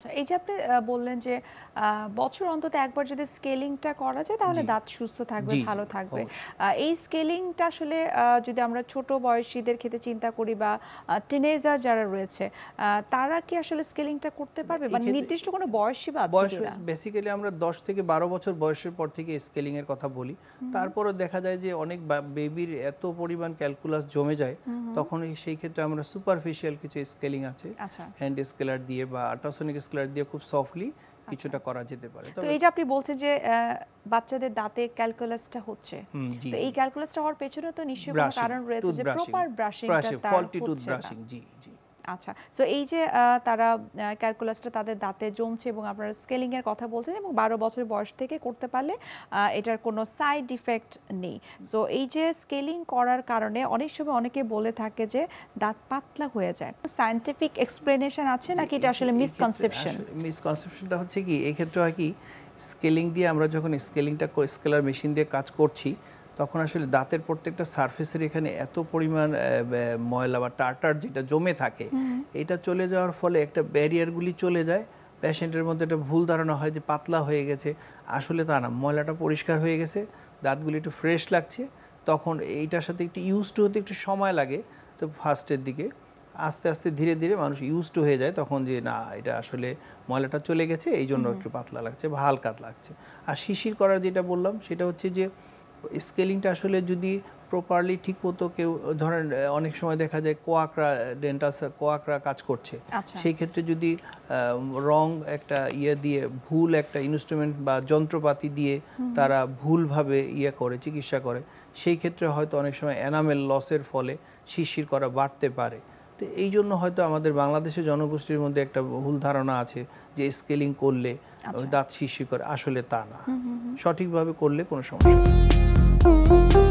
আচ্ছা, এই যে আপনি বললেন যে বছর অন্তত একবার যদি স্কেলিংটা করা যায় তাহলে জি, দাঁত সুস্থ থাকবে, জি, জি, ভালো থাকবে। অবশ্যই। এই স্কেলিংটা আসলে যদি আমরা ছোট বয়সীদের ক্ষেত্রে চিন্তা করি বা টিনেজার যারা রয়েছে তারা কি আসলে স্কেলিংটা করতে না পারবে? এই মানে ক্ষেত্রে নির্দিষ্ট কোনো বয়সসীমা আছে বয়স কিনা? বেসিক্যালি আমরা ১০ থেকে ১২ বছর বয়সের পর থেকে স্কেলিং এর কথা বলি। হুম, হুম, তারপরেও দেখা যায় যে অনেক বেবির এত পরিমাণ ক্যালকুলাস জমে যায়, হুম, হুম। তখন সেই ক্ষেত্রে আমরা সুপারফিশিয়াল কিছু স্কেলিং আছে, আচ্ছা, হ্যান্ড স্কেলার দিয়ে বা আল্ট্রাসনিক স্কেলার দিয়ে খুব সফটলি আচ্ছা। কিছুটা করা যেতে পারে। তো তবে এই যে আপনি বলছেন যে বাচ্চাদের দাঁতে ক্যালকুলাসটা হচ্ছে। জি, তো এই জি। ক্যালকুলাসটা হওয়ার পেছনেও তো নিশ্চয়ই কোনো ব্রাশিং, কারণ রয়েছে টুথ যে ব্রাশিং, প্রপার ব্রাশিংটা তার ফল্টি টুথ হচ্ছে না। ব্রাশিং, জি, জি। আচ্ছা। সো এই যে তারা ক্যালকুলাসটা তাদের দাঁতে জমছে এবং আপনারা স্কেলিং এর কথা বলছেন এবং ১২ বছর বয়স থেকে করতে পারলে এটার কোনো সাইড ইফেক্ট নেই। সো এই যে স্কেলিং করার কারণে অনেক সময় অনেকে বলে থাকে যে দাঁত পাতলা হয়ে যায়। সায়েন্টিফিক এক্সপ্লেনেশন আছে জি, নাকি এটা আসলে এই ক্ষেত্রে মিসকনসেপশন? আসলে মিসকনসেপশনটা হচ্ছে কি, এই ক্ষেত্রে হয় কি, স্কেলিং দিয়ে আমরা যখন স্কেলার মেশিন দিয়ে কাজ করছি, তখন আসলে দাঁতের প্রত্যেকটা সারফেসের এখানে এত পরিমাণ ময়লা বা টার্টার যেটা জমে থাকে, এটা চলে যাওয়ার ফলে একটা ব্যারিয়ারগুলি চলে যায়। পেশেন্টের মধ্যে একটা ভুল ধারণা হয় যে পাতলা হয়ে গেছে, আসলে তা না, ময়লাটা পরিষ্কার হয়ে গেছে, দাঁতগুলি একটু ফ্রেশ লাগছে। তখন এইটার সাথে একটু ইউজ টু হতে একটু সময় লাগে। তো ফার্স্টের দিকে আস্তে আস্তে ধীরে ধীরে মানুষ ইউজ টু হয়ে যায়, তখন যে না, এটা আসলে ময়লাটা চলে গেছে, এই জন্য একটু পাতলা লাগছে বা হালকা লাগছে। আর শিশির করার যেটা বললাম সেটা হচ্ছে যে স্কেলিংটা আসলে যদি প্রপারলি ঠিক মতো কেউ ধরেন, অনেক সময় দেখা যায় কোয়াকরা কাজ করছে, আচ্ছা। সেই ক্ষেত্রে যদি রং একটা দিয়ে ভুল একটা ইনস্ট্রুমেন্ট বা যন্ত্রপাতি দিয়ে তারা ভুলভাবে করে চিকিৎসা করে, সেই ক্ষেত্রে হয়তো অনেক সময় এনামেল লসের ফলে শিরশির করা বাড়তে পারে। তো এই জন্য হয়তো আমাদের বাংলাদেশের জনগোষ্ঠীর মধ্যে একটা ভুল ধারণা আছে যে স্কেলিং করলে আচ্ছা। দাঁত শিরশির করে, আসলে তা না। সঠিকভাবে করলে কোনো সমস্যা নেই।